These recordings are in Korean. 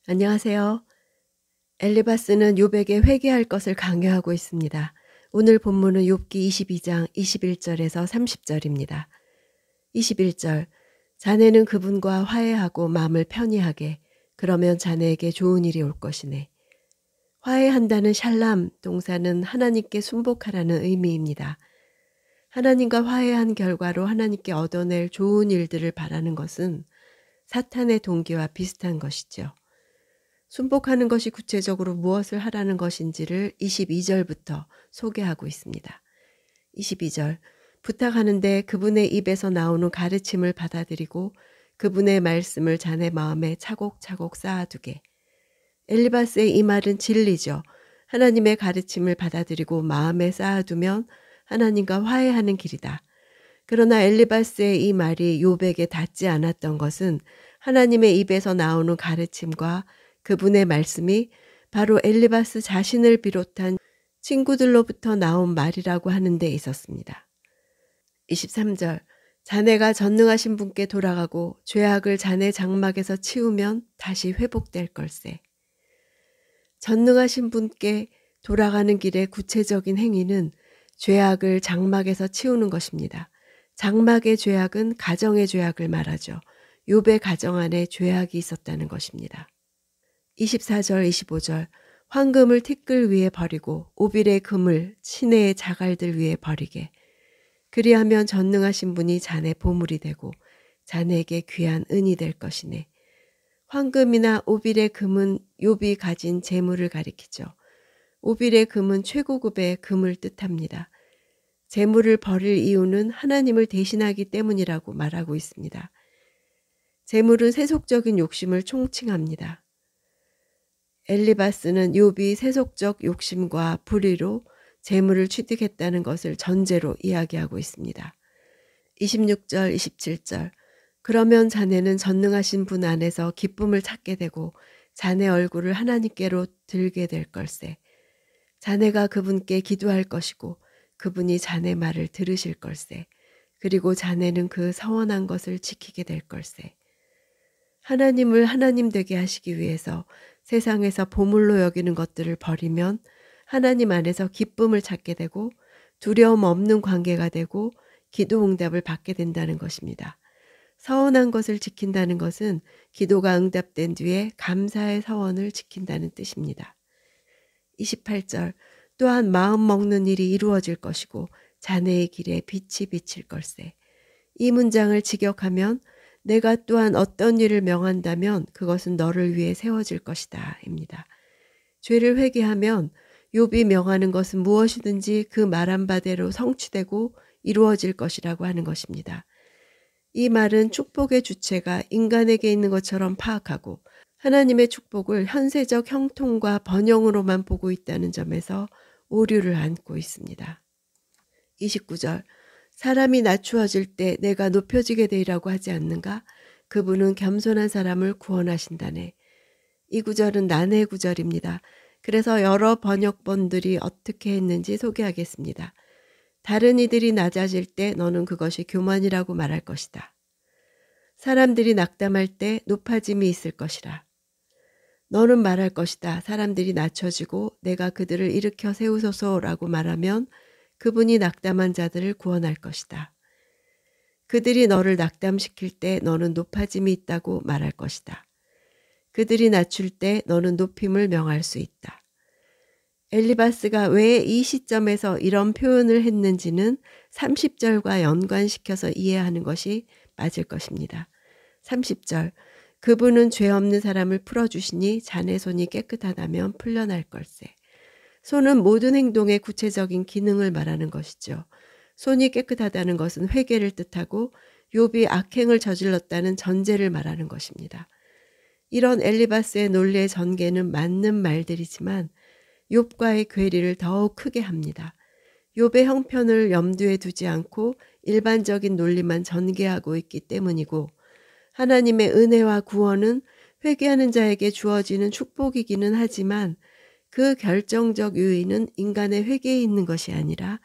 안녕하세요. 엘리바스는 욥에게 회개할 것을 강요하고 있습니다. 오늘 본문은 욥기 22장 21절에서 30절입니다. 21절 자네는 그분과 화해하고 마음을 편히 하게. 그러면 자네에게 좋은 일이 올 것이네. 화해한다는 샬람 동사는 하나님께 순복하라는 의미입니다. 하나님과 화해한 결과로 하나님께 얻어낼 좋은 일들을 바라는 것은 사탄의 동기와 비슷한 것이죠. 순복하는 것이 구체적으로 무엇을 하라는 것인지를 22절부터 소개하고 있습니다. 22절 부탁하는데 그분의 입에서 나오는 가르침을 받아들이고 그분의 말씀을 자네 마음에 차곡차곡 쌓아두게. 엘리바스의 이 말은 진리죠. 하나님의 가르침을 받아들이고 마음에 쌓아두면 하나님과 화해하는 길이다. 그러나 엘리바스의 이 말이 욥에게 닿지 않았던 것은 하나님의 입에서 나오는 가르침과 그분의 말씀이 바로 엘리바스 자신을 비롯한 친구들로부터 나온 말이라고 하는 데 있었습니다. 23절 자네가 전능하신 분께 돌아가고 죄악을 자네 장막에서 치우면 다시 회복될 걸세. 전능하신 분께 돌아가는 길의 구체적인 행위는 죄악을 장막에서 치우는 것입니다. 장막의 죄악은 가정의 죄악을 말하죠. 욥의 가정 안에 죄악이 있었다는 것입니다. 24절 25절 황금을 티끌 위에 버리고 오빌의 금을 시내의 자갈들 위에 버리게. 그리하면 전능하신 분이 자네 보물이 되고 자네에게 귀한 은이 될 것이네. 황금이나 오빌의 금은 욥이 가진 재물을 가리키죠. 오빌의 금은 최고급의 금을 뜻합니다. 재물을 버릴 이유는 하나님을 대신하기 때문이라고 말하고 있습니다. 재물은 세속적인 욕심을 총칭합니다. 엘리바스는 욥이 세속적 욕심과 불의로 재물을 취득했다는 것을 전제로 이야기하고 있습니다. 26절 27절 그러면 자네는 전능하신 분 안에서 기쁨을 찾게 되고 자네 얼굴을 하나님께로 들게 될 걸세. 자네가 그분께 기도할 것이고 그분이 자네 말을 들으실 걸세. 그리고 자네는 그 서원한 것을 지키게 될 걸세. 하나님을 하나님 되게 하시기 위해서 세상에서 보물로 여기는 것들을 버리면 하나님 안에서 기쁨을 찾게 되고 두려움 없는 관계가 되고 기도 응답을 받게 된다는 것입니다. 서원한 것을 지킨다는 것은 기도가 응답된 뒤에 감사의 서원을 지킨다는 뜻입니다. 28절 또한 마음 먹는 일이 이루어질 것이고 자네의 길에 빛이 비칠 걸세. 이 문장을 직역하면 내가 또한 어떤 일을 명한다면 그것은 너를 위해 세워질 것이다 입니다. 죄를 회개하면 욥이 명하는 것은 무엇이든지 그 말한 바대로 성취되고 이루어질 것이라고 하는 것입니다. 이 말은 축복의 주체가 인간에게 있는 것처럼 파악하고 하나님의 축복을 현세적 형통과 번영으로만 보고 있다는 점에서 오류를 안고 있습니다. 29절 사람이 낮추어질 때 내가 높여지게 되리라고 하지 않는가? 그분은 겸손한 사람을 구원하신다네. 이 구절은 난해 구절입니다. 그래서 여러 번역본들이 어떻게 했는지 소개하겠습니다. 다른 이들이 낮아질 때 너는 그것이 교만이라고 말할 것이다. 사람들이 낙담할 때 높아짐이 있을 것이라. 너는 말할 것이다. 사람들이 낮춰지고 내가 그들을 일으켜 세우소서라고 말하면 그분이 낙담한 자들을 구원할 것이다. 그들이 너를 낙담시킬 때 너는 높아짐이 있다고 말할 것이다. 그들이 낮출 때 너는 높임을 명할 수 있다. 엘리바스가 왜 이 시점에서 이런 표현을 했는지는 30절과 연관시켜서 이해하는 것이 맞을 것입니다. 30절 그분은 죄 없는 사람을 풀어주시니 자네 손이 깨끗하다면 풀려날 걸세. 손은 모든 행동의 구체적인 기능을 말하는 것이죠. 손이 깨끗하다는 것은 회개를 뜻하고 욥이 악행을 저질렀다는 전제를 말하는 것입니다. 이런 엘리바스의 논리의 전개는 맞는 말들이지만 욥과의 괴리를 더욱 크게 합니다. 욥의 형편을 염두에 두지 않고 일반적인 논리만 전개하고 있기 때문이고 하나님의 은혜와 구원은 회개하는 자에게 주어지는 축복이기는 하지만 그 결정적 요인은 인간의 회개에 있는 것이 아니라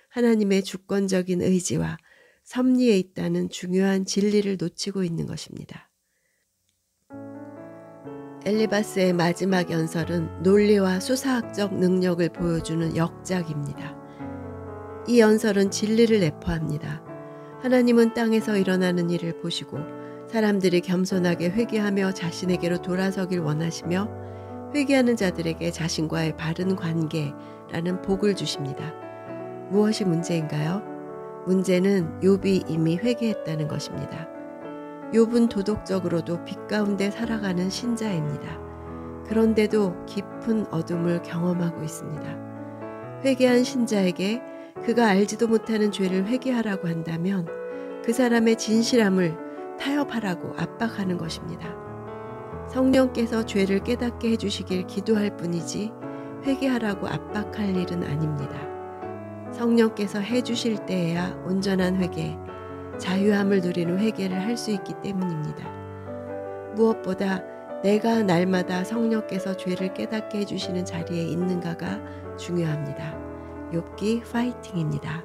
하나님의 주권적인 의지와 섭리에 있다는 중요한 진리를 놓치고 있는 것입니다. 엘리바스의 마지막 연설은 논리와 수사학적 능력을 보여주는 역작입니다. 이 연설은 진리를 내포합니다. 하나님은 땅에서 일어나는 일을 보시고 사람들이 겸손하게 회개하며 자신에게로 돌아서길 원하시며 회개하는 자들에게 자신과의 바른 관계라는 복을 주십니다. 무엇이 문제인가요? 문제는 욥이 이미 회개했다는 것입니다. 욥은 도덕적으로도 빛 가운데 살아가는 신자입니다. 그런데도 깊은 어둠을 경험하고 있습니다. 회개한 신자에게 그가 알지도 못하는 죄를 회개하라고 한다면 그 사람의 진실함을 타협하라고 압박하는 것입니다. 성령께서 죄를 깨닫게 해주시길 기도할 뿐이지 회개하라고 압박할 일은 아닙니다. 성령께서 해주실 때에야 온전한 회개, 자유함을 누리는 회개를 할 수 있기 때문입니다. 무엇보다 내가 날마다 성령께서 죄를 깨닫게 해주시는 자리에 있는가가 중요합니다. 욥기 파이팅입니다.